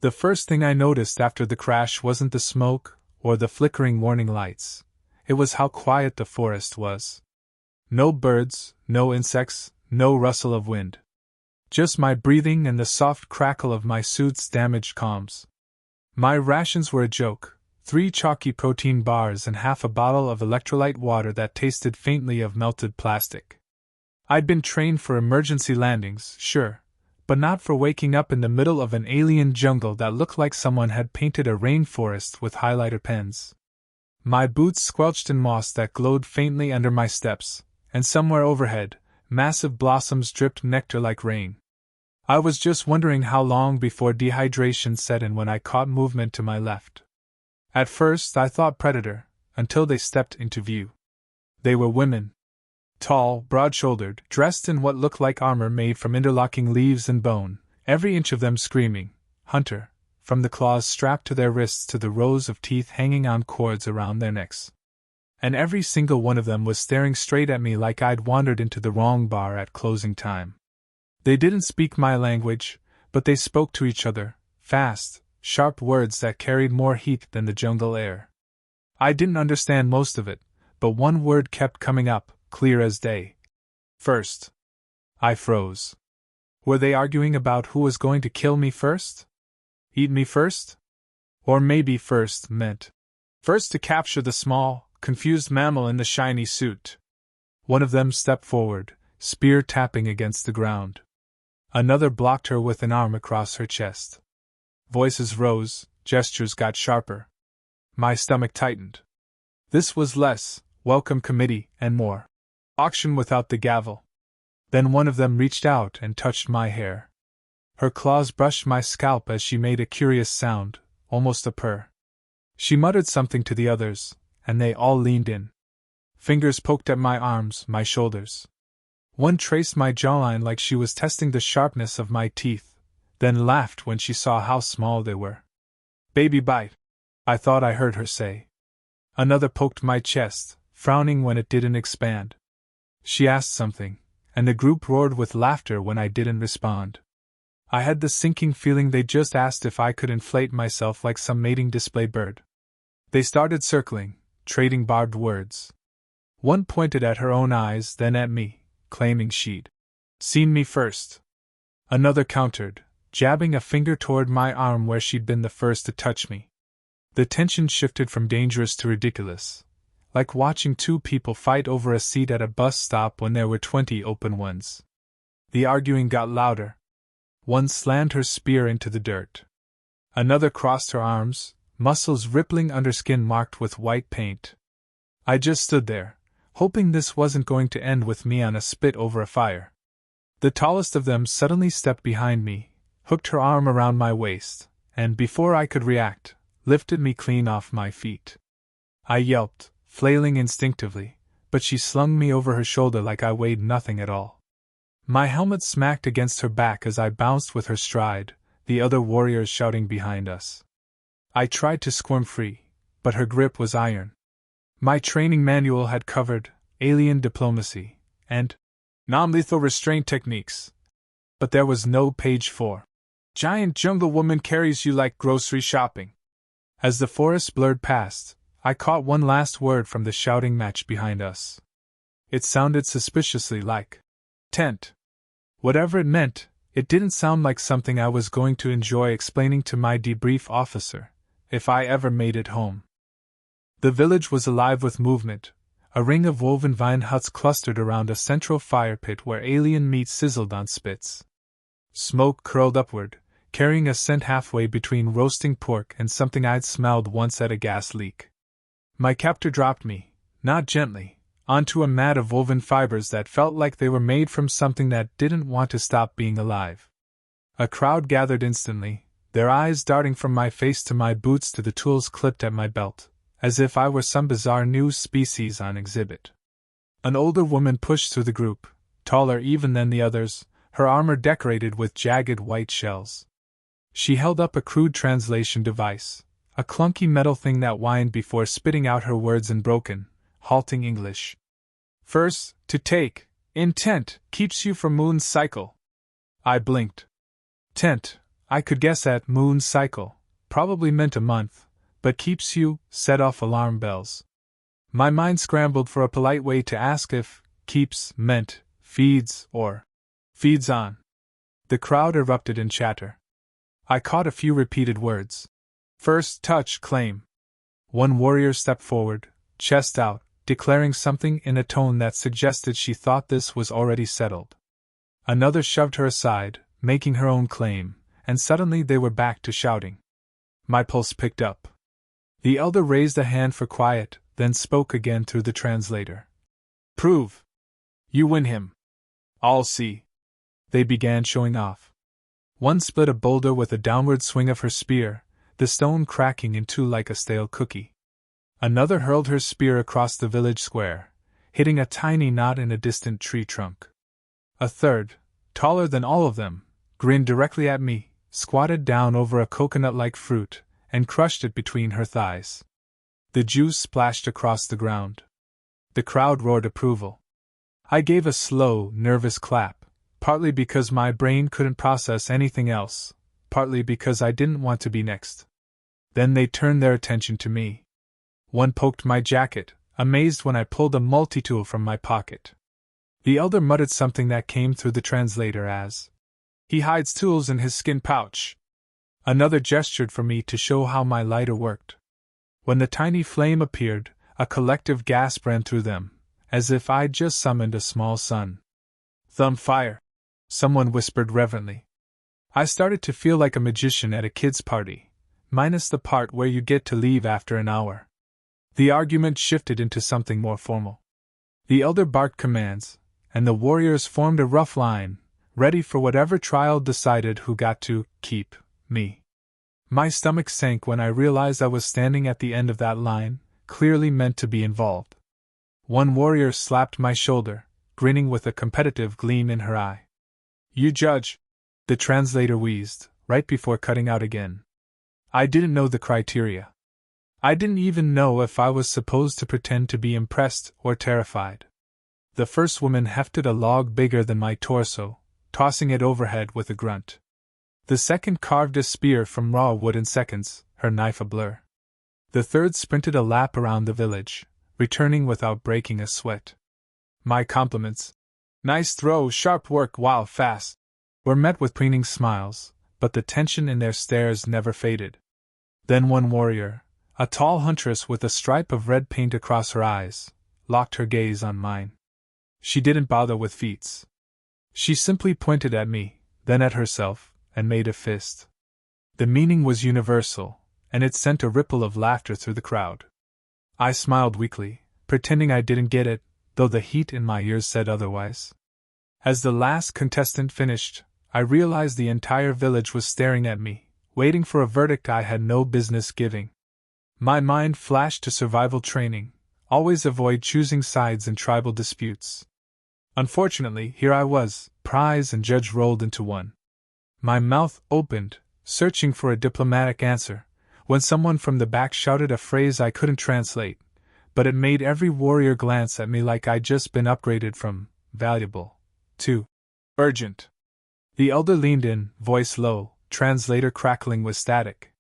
The first thing I noticed after the crash wasn't the smoke or the flickering warning lights. It was how quiet the forest was. No birds, no insects, no rustle of wind. Just my breathing and the soft crackle of my suit's damaged comms. My rations were a joke: 3 chalky protein bars and half a bottle of electrolyte water that tasted faintly of melted plastic. I'd been trained for emergency landings, sure, but not for waking up in the middle of an alien jungle that looked like someone had painted a rainforest with highlighter pens. My boots squelched in moss that glowed faintly under my steps, and somewhere overhead, massive blossoms dripped nectar like rain. I was just wondering how long before dehydration set in when I caught movement to my left. At first I thought predator, until they stepped into view. They were women. Tall, broad-shouldered, dressed in what looked like armor made from interlocking leaves and bone, every inch of them screaming, "Hunter," from the claws strapped to their wrists to the rows of teeth hanging on cords around their necks. And every single one of them was staring straight at me like I'd wandered into the wrong bar at closing time. They didn't speak my language, but they spoke to each other, fast, sharp words that carried more heat than the jungle air. I didn't understand most of it, but one word kept coming up, clear as day. First. I froze. Were they arguing about who was going to kill me first? Eat me first? Or maybe first meant first to capture the small, confused mammal in the shiny suit. One of them stepped forward, spear tapping against the ground. Another blocked her with an arm across her chest. Voices rose, gestures got sharper. My stomach tightened. This was less welcome committee and more auction without the gavel. Then one of them reached out and touched my hair. Her claws brushed my scalp as she made a curious sound, almost a purr. She muttered something to the others, and they all leaned in. Fingers poked at my arms, my shoulders. One traced my jawline like she was testing the sharpness of my teeth, then laughed when she saw how small they were. "Baby bite," I thought I heard her say. Another poked my chest, frowning when it didn't expand. She asked something, and the group roared with laughter when I didn't respond. I had the sinking feeling they just asked if I could inflate myself like some mating display bird. They started circling, trading barbed words. One pointed at her own eyes, then at me, claiming she'd seen me first. Another countered, jabbing a finger toward my arm where she'd been the first to touch me. The tension shifted from dangerous to ridiculous, like watching 2 people fight over a seat at a bus stop when there were 20 open ones. The arguing got louder. One slammed her spear into the dirt. Another crossed her arms, muscles rippling under skin marked with white paint. I just stood there, hoping this wasn't going to end with me on a spit over a fire. The tallest of them suddenly stepped behind me, hooked her arm around my waist, and before I could react, lifted me clean off my feet. I yelped, flailing instinctively, but she slung me over her shoulder like I weighed nothing at all. My helmet smacked against her back as I bounced with her stride, the other warriors shouting behind us. I tried to squirm free, but her grip was iron. My training manual had covered alien diplomacy and non-lethal restraint techniques, but there was no page 4. Giant jungle woman carries you like grocery shopping. As the forest blurred past, I caught one last word from the shouting match behind us. It sounded suspiciously like tent. Whatever it meant, it didn't sound like something I was going to enjoy explaining to my debrief officer, if I ever made it home. The village was alive with movement. A ring of woven vine huts clustered around a central fire pit where alien meat sizzled on spits. Smoke curled upward, carrying a scent halfway between roasting pork and something I'd smelled once at a gas leak. My captor dropped me, not gently, onto a mat of woven fibers that felt like they were made from something that didn't want to stop being alive. A crowd gathered instantly, their eyes darting from my face to my boots to the tools clipped at my belt, as if I were some bizarre new species on exhibit. An older woman pushed through the group, taller even than the others, her armor decorated with jagged white shells. She held up a crude translation device, a clunky metal thing that whined before spitting out her words in broken, halting English. "First, to take, intent, keeps you from moon's cycle." I blinked. Tent, I could guess at moon cycle, probably meant a month, but keeps you, set off alarm bells. My mind scrambled for a polite way to ask if keeps meant feeds or feeds on. The crowd erupted in chatter. I caught a few repeated words. First touch claim. One warrior stepped forward, chest out, declaring something in a tone that suggested she thought this was already settled. Another shoved her aside, making her own claim, and suddenly they were back to shouting. My pulse picked up. The elder raised a hand for quiet, then spoke again through the translator. Prove. You win him. I'll see. They began showing off. One split a boulder with a downward swing of her spear, the stone cracking in two like a stale cookie. Another hurled her spear across the village square, hitting a tiny knot in a distant tree trunk. A third, taller than all of them, grinned directly at me, squatted down over a coconut-like fruit, and crushed it between her thighs. The juice splashed across the ground. The crowd roared approval. I gave a slow, nervous clap, partly because my brain couldn't process anything else, partly because I didn't want to be next. Then they turned their attention to me. One poked my jacket, amazed when I pulled a multi-tool from my pocket. The elder muttered something that came through the translator as, "He hides tools in his skin pouch." Another gestured for me to show how my lighter worked. When the tiny flame appeared, a collective gasp ran through them, as if I'd just summoned a small sun. "Thumb fire," someone whispered reverently. I started to feel like a magician at a kid's party, minus the part where you get to leave after an hour. The argument shifted into something more formal. The elder barked commands, and the warriors formed a rough line, ready for whatever trial decided who got to keep me. My stomach sank when I realized I was standing at the end of that line, clearly meant to be involved. One warrior slapped my shoulder, grinning with a competitive gleam in her eye. "You judge," the translator wheezed, right before cutting out again. I didn't know the criteria. I didn't even know if I was supposed to pretend to be impressed or terrified. The first woman hefted a log bigger than my torso, tossing it overhead with a grunt. The second carved a spear from raw wood in seconds, her knife a blur. The third sprinted a lap around the village, returning without breaking a sweat. My compliments, "Nice throw, sharp work, wow, fast," were met with preening smiles, but the tension in their stares never faded. Then one warrior, a tall huntress with a stripe of red paint across her eyes, locked her gaze on mine. She didn't bother with feats. She simply pointed at me, then at herself, and made a fist. The meaning was universal, and it sent a ripple of laughter through the crowd. I smiled weakly, pretending I didn't get it, though the heat in my ears said otherwise. As the last contestant finished, I realized the entire village was staring at me, waiting for a verdict I had no business giving. My mind flashed to survival training: always avoid choosing sides in tribal disputes. Unfortunately, here I was, prize and judge rolled into one. My mouth opened, searching for a diplomatic answer, when someone from the back shouted a phrase I couldn't translate, but it made every warrior glance at me like I'd just been upgraded from valuable to urgent. The elder leaned in, voice low, translator crackling with static.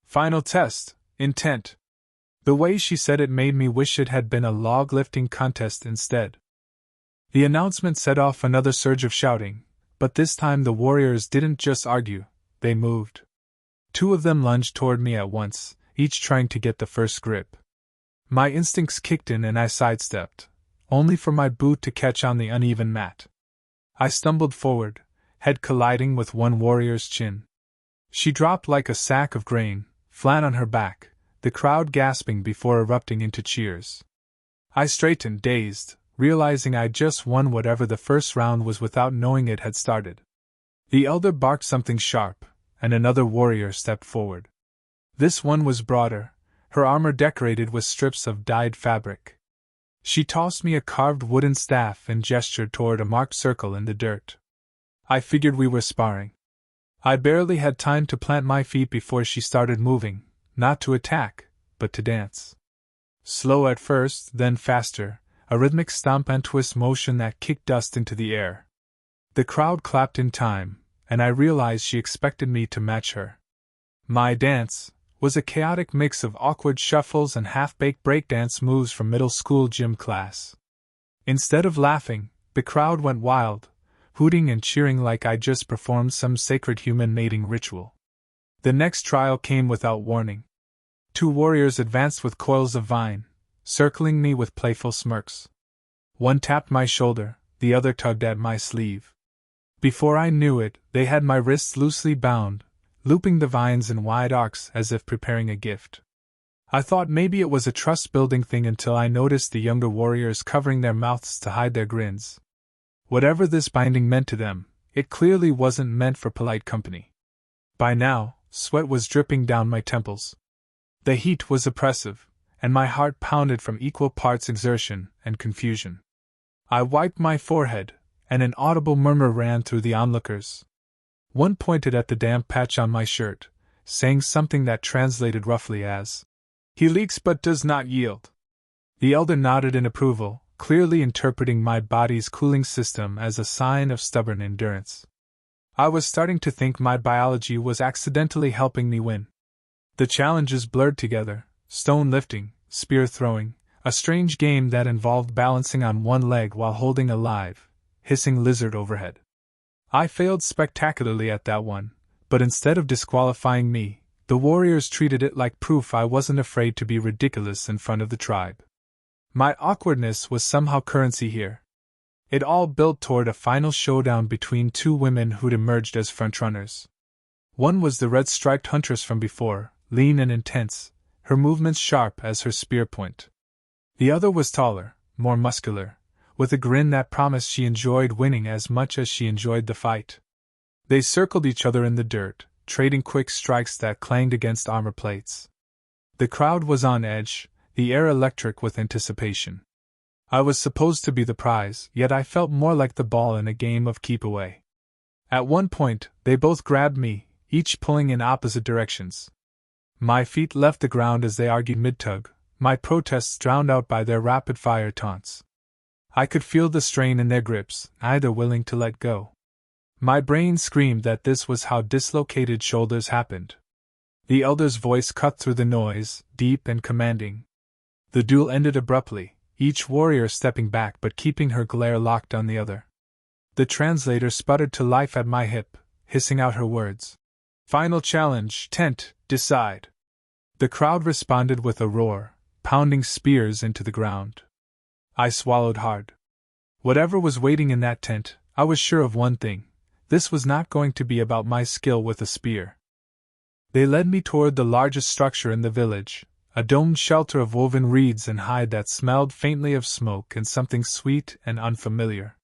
"Final test. Intent." The way she said it made me wish it had been a log-lifting contest instead. The announcement set off another surge of shouting, but this time the warriors didn't just argue, they moved. Two of them lunged toward me at once, each trying to get the first grip. My instincts kicked in and I sidestepped, only for my boot to catch on the uneven mat. I stumbled forward, head colliding with one warrior's chin. She dropped like a sack of grain, flat on her back, the crowd gasping before erupting into cheers. I straightened, dazed, realizing I'd just won whatever the first round was without knowing it had started. The elder barked something sharp, and another warrior stepped forward. This one was broader, her armor decorated with strips of dyed fabric. She tossed me a carved wooden staff and gestured toward a marked circle in the dirt. I figured we were sparring. I barely had time to plant my feet before she started moving, not to attack, but to dance. Slow at first, then faster, a rhythmic stomp and twist motion that kicked dust into the air. The crowd clapped in time, and I realized she expected me to match her. My dance was a chaotic mix of awkward shuffles and half-baked breakdance moves from middle school gym class. Instead of laughing, the crowd went wild, hooting and cheering like I just performed some sacred human mating ritual. The next trial came without warning. 2 warriors advanced with coils of vine, circling me with playful smirks. One tapped my shoulder, the other tugged at my sleeve. Before I knew it, they had my wrists loosely bound, looping the vines in wide arcs as if preparing a gift. I thought maybe it was a trust-building thing until I noticed the younger warriors covering their mouths to hide their grins. Whatever this binding meant to them, it clearly wasn't meant for polite company. By now, sweat was dripping down my temples. The heat was oppressive, and my heart pounded from equal parts exertion and confusion. I wiped my forehead, and an audible murmur ran through the onlookers. One pointed at the damp patch on my shirt, saying something that translated roughly as, "He leaks but does not yield." The elder nodded in approval, clearly interpreting my body's cooling system as a sign of stubborn endurance. I was starting to think my biology was accidentally helping me win. The challenges blurred together: stone lifting, spear throwing, a strange game that involved balancing on one leg while holding a live, hissing lizard overhead. I failed spectacularly at that one, but instead of disqualifying me, the warriors treated it like proof I wasn't afraid to be ridiculous in front of the tribe. My awkwardness was somehow currency here. It all built toward a final showdown between 2 women who'd emerged as frontrunners. One was the red-striped huntress from before, lean and intense, her movements sharp as her spear point. The other was taller, more muscular, with a grin that promised she enjoyed winning as much as she enjoyed the fight. They circled each other in the dirt, trading quick strikes that clanged against armor plates. The crowd was on edge, the air electric with anticipation. I was supposed to be the prize, yet I felt more like the ball in a game of keep away. At one point, they both grabbed me, each pulling in opposite directions. My feet left the ground as they argued mid-tug, my protests drowned out by their rapid-fire taunts. I could feel the strain in their grips, neither willing to let go. My brain screamed that this was how dislocated shoulders happened. The elder's voice cut through the noise, deep and commanding. The duel ended abruptly, each warrior stepping back but keeping her glare locked on the other. The translator sputtered to life at my hip, hissing out her words. "Final challenge, tent, decide." The crowd responded with a roar, pounding spears into the ground. I swallowed hard. Whatever was waiting in that tent, I was sure of one thing: this was not going to be about my skill with a spear. They led me toward the largest structure in the village, a domed shelter of woven reeds and hide that smelled faintly of smoke and something sweet and unfamiliar.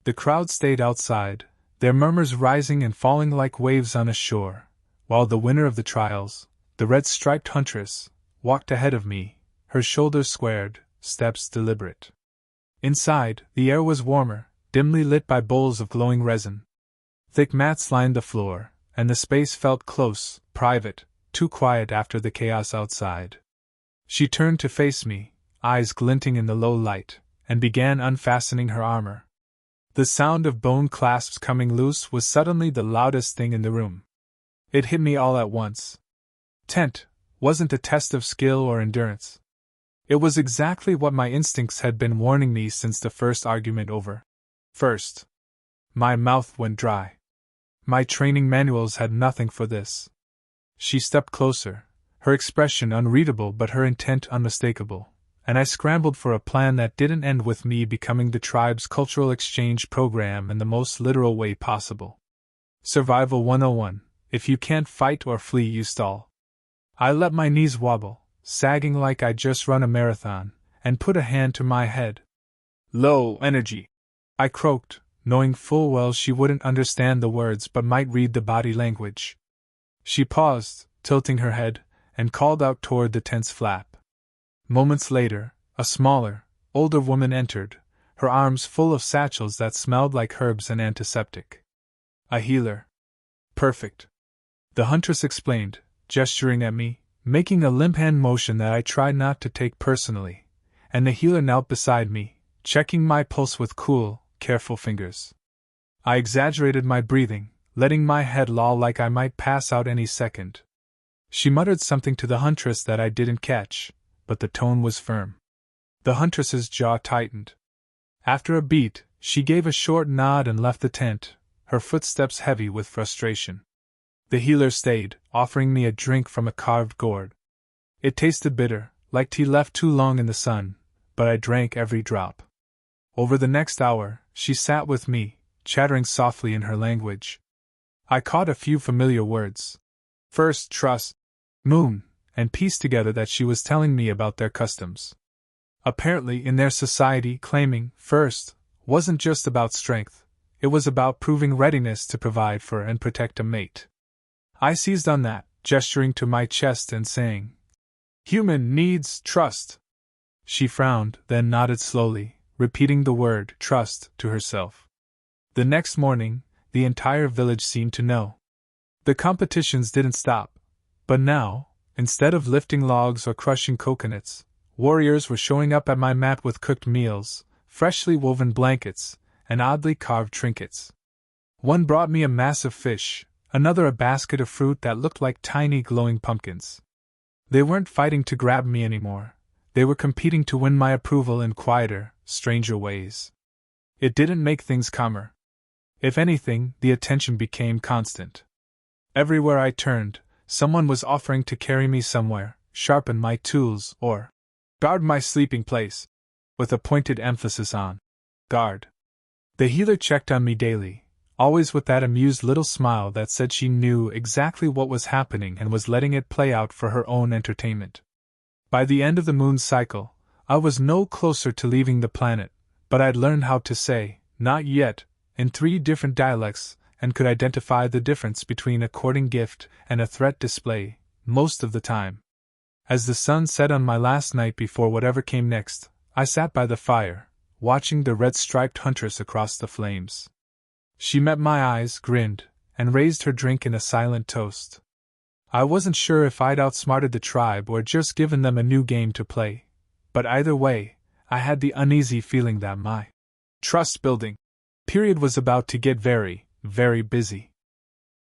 The crowd stayed outside, their murmurs rising and falling like waves on a shore, while the winner of the trials, the red-striped huntress, walked ahead of me, her shoulders squared, steps deliberate. Inside, the air was warmer, dimly lit by bowls of glowing resin. Thick mats lined the floor, and the space felt close, private, too quiet after the chaos outside. She turned to face me, eyes glinting in the low light, and began unfastening her armor. The sound of bone clasps coming loose was suddenly the loudest thing in the room. It hit me all at once. Tent wasn't a test of skill or endurance. It was exactly what my instincts had been warning me since the first argument over. First, my mouth went dry. My training manuals had nothing for this. She stepped closer, her expression unreadable but her intent unmistakable, and I scrambled for a plan that didn't end with me becoming the tribe's cultural exchange program in the most literal way possible. Survival 101: if you can't fight or flee, you stall. I let my knees wobble, sagging like I'd just run a marathon, and put a hand to my head. "Low energy," I croaked, knowing full well she wouldn't understand the words but might read the body language. She paused, tilting her head, and called out toward the tent's flap. Moments later, a smaller, older woman entered, her arms full of satchels that smelled like herbs and antiseptic. "A healer." "Perfect," the huntress explained, gesturing at me, making a limp hand motion that I tried not to take personally, and the healer knelt beside me, checking my pulse with cool, careful fingers. I exaggerated my breathing, letting my head loll like I might pass out any second. She muttered something to the huntress that I didn't catch, but the tone was firm. The huntress's jaw tightened. After a beat, she gave a short nod and left the tent, her footsteps heavy with frustration. The healer stayed, offering me a drink from a carved gourd. It tasted bitter, like tea left too long in the sun, but I drank every drop. Over the next hour, she sat with me, chattering softly in her language. I caught a few familiar words. First, trust, moon, and pieced together that she was telling me about their customs. Apparently, in their society, claiming first wasn't just about strength, it was about proving readiness to provide for and protect a mate. I seized on that, gesturing to my chest and saying, "Human needs trust." She frowned, then nodded slowly, repeating the word trust to herself. The next morning, the entire village seemed to know. The competitions didn't stop, but now, instead of lifting logs or crushing coconuts, warriors were showing up at my mat with cooked meals, freshly woven blankets, and oddly carved trinkets. One brought me a massive fish, another a basket of fruit that looked like tiny glowing pumpkins. They weren't fighting to grab me anymore, they were competing to win my approval in quieter, stranger ways. It didn't make things calmer. If anything, the attention became constant. Everywhere I turned, someone was offering to carry me somewhere, sharpen my tools, or guard my sleeping place, with a pointed emphasis on guard. The healer checked on me daily, always with that amused little smile that said she knew exactly what was happening and was letting it play out for her own entertainment. By the end of the moon's cycle, I was no closer to leaving the planet, but I'd learned how to say, "not yet," in 3 different dialects, and could identify the difference between a courting gift and a threat display, most of the time. As the sun set on my last night before whatever came next, I sat by the fire, watching the red-striped huntress across the flames. She met my eyes, grinned, and raised her drink in a silent toast. I wasn't sure if I'd outsmarted the tribe or just given them a new game to play, but either way, I had the uneasy feeling that my trust-building period was about to get very, very busy.